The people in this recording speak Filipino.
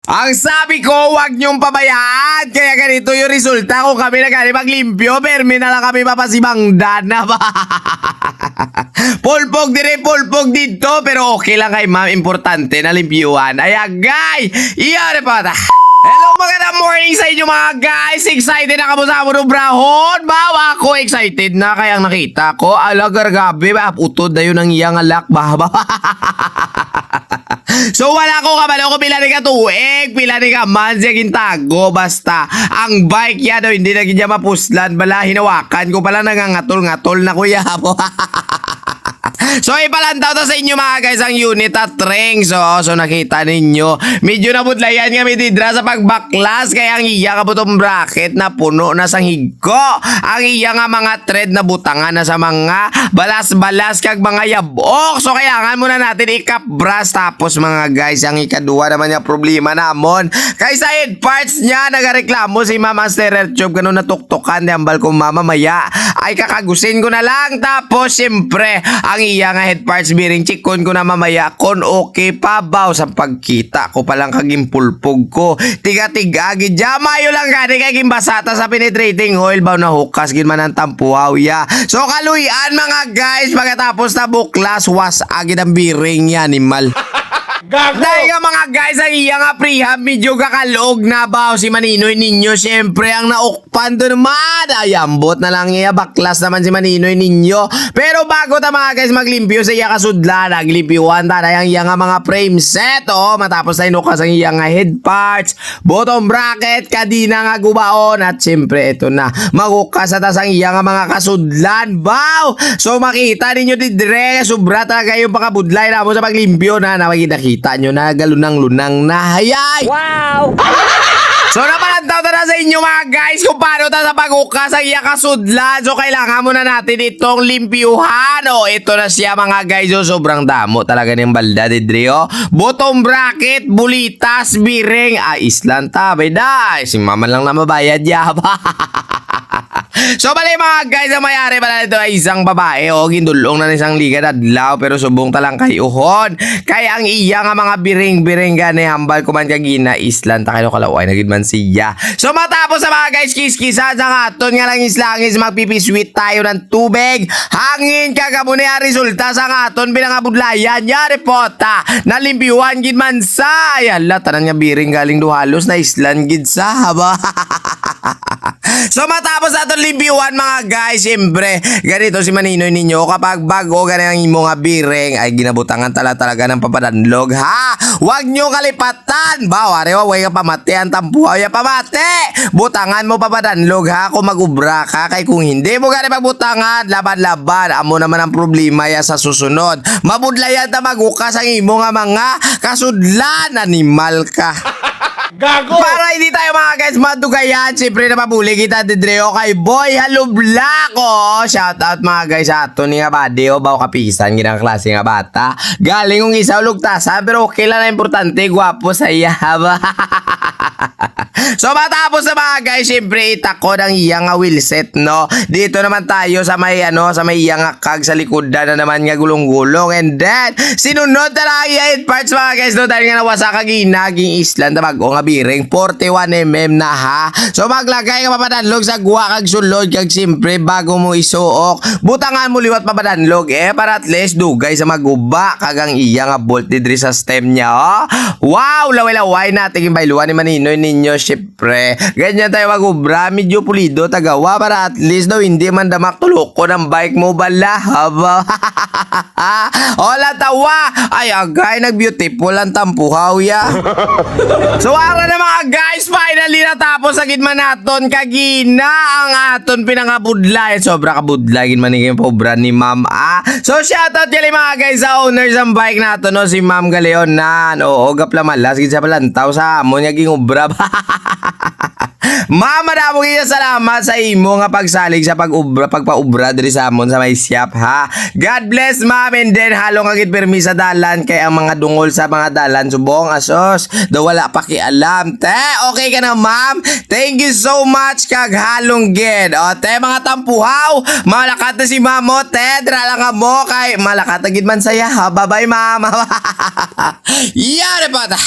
Ang sabi ko, wag niyong pabayaan. Kaya ganito yung resulta kung kami na kami maglimpyo. Permi na lang kami papasibangdan na ba? Pulpog dire, pulpog dito. Pero okay lang kay ma'am. Importante na limpyuhan. Ayan, guys. Iyan po. Hello, magandang morning sa inyo mga guys. Excited na kamo sa amon brahon. Bawa ako excited na kaya nakita ko. Alagar gabi ba? Utod na yun ang iyang alak ba? So wala ko kabalo ko pila ni ka tuig, pila ni ka man siya gintago. Basta ang bike yan o hindi na niya mapuslan. Bala hinawakan ko pala nangangatol-ngatol na kuya po. So ipalantaw to sa inyo mga guys ang unit at ring. So nakita ninyo medyo nabudlayan kami didra sa pagbaklas. Kaya ang iya ka butong bracket na puno na sang higko. Ang iya nga mga thread na butangan na sa mga balas-balas kag mga yabok. So kailangan muna natin ikapbras. Tapos mga guys ang ikaduha naman yung problema namon kay sa head parts niya nagareklamo si Mama Master Tube ganun natuktukan ni ambal ko mama maya ay kakagusin ko na lang. Tapos siyempre ang iya nga head parts bearing chikon ko na mamaya kon okay pa baw sa pagkita ko palang kaging pulpog ko tiga-tiga gidjamayo lang gani kay gimbasata sa penetrating oil baw na hukas gin man ang tampuaw ya. So kaluyan mga guys pagkatapos na buklas was agid ang bearing ya animal. Gago! Dahil nga mga guys, ang iya nga prehab, medyo kakalog na ba si Maninoy ninyo. Siyempre, ang naukpan doon naman. Ay, ambot na lang iya. Baklas naman si Maninoy ninyo. Pero bago ta mga guys maglimpyo sa iya kasudla, naglimpyuhan tayo ang iya nga mga frame set. Oh, matapos tayo nukas ang iya nga head parts, bottom bracket, kadina nga gubaon. At siyempre, ito na. Magukas at ang iya nga mga kasudlan. Wow! So, makita ninyo didre. Sobra talaga yung pakabudlay na mo sa paglimpyo na kita nyo na galunang-lunang na hayay. Wow! So napalantaw na sa inyo mga guys kung paano ta sa paghukas ang iya kasudlan. So kailangan muna natin itong limpyuhan. O ito na siya mga guys. So sobrang damo talaga ng balda didrio. Bottom bracket, bulitas, biring. Islan tabay da. Si mama lang na mabayad yaba. So bali mga guys, ang mayari pala ito ay isang babae o gindulong na isang liga adlaw pero subong talang kay uhon. Kaya ang iya nga mga biring-biring gani hambal kuman kagina islan ta kayo kalaway nagid man siya. So matapos sa mga guys kiskisan sa ngaton nga lang islangis magpipisweet tayo ng tubig. Hangin kagabuni ang resulta sa ngaton pinangabudlayan nya repota nalimpyuhan gid man sa. Yala tanan nga biring galing duhalos na islan gid sa haba. So matapos natin limpyuhan mga guys, siyempre ganito si Maninoy ninyo kapag bago ganyan ang imong biring ay ginabutangan talaga ng papadanlog ha. Huwag nyo kalipatan ba way ka pamati ang tampuhaw ya pamati. Butangan mo papadanlog ha kung magubra ka kay kung hindi mo ganyan pagbutangan laban-laban amo naman ang problema ya sa susunod. Mabudlayan ta magukas ang imo nga mga kasudlan animal ka. Gago! Para hindi tayo mga guys madugayan, siyempre na mabuli kita didreo kay Boy Halo Black. Shout out mga guys sa ato ni nga badi o baw kapisan ginang klase nga bata. Galing kong isa ulugtasan pero okay lang na importante gwapo sa iya. So matapos na mga guys, siyempre itako ng iya nga wheelset no. Dito naman tayo sa may sa may iya nga kag sa likodan na naman nga gulong-gulong. And then sinunod na lang iya head parts mga guys no dahil nga nawasa kag ginaging islan na bago nga biring 41mm na ha. So maglagay ka papadanlog sa guwa kag sulod kag siyempre bago mo isuok butangan mo liwat papadanlog para at least dugay sa maguba kag ang iya nga bolt didri sa stem niya oh. Wow, laway-laway natin yung bailuan ni Maninoy ninyo siyempre. Ganyan tayo magubra medyo pulido tagawa para at least daw hindi man damak tuloko ng bike mo bala haba. Hola tawa ay agay nag-beautiful ang tampuhaw ya. So ara na mga guys, finally natapos sa gitman naton kagina ang aton pinangabudlay. Sobra kabudlay gin man ni pobra ni Ma'am So shoutout gali mga guys sa owners ng bike naton no si Ma'am Galeonan. Oo gapla malas gid sa palantaw sa amon nga gingubra. Mama na mo kaya salamat sa imo nga pagsalig sa pagpaubra diri sa amon sa may siyap ha. God bless ma'am and then halong agit permi sa dalan kay ang mga dungol sa mga dalan subong asos daw wala pa kialam te. Okay ka na ma'am? Thank you so much kag halong gid. O te mga tampuhaw, malakat na si mamo te, dra lang mo kay malakat gid man saya ha. Bye bye ma'am. Yare pata.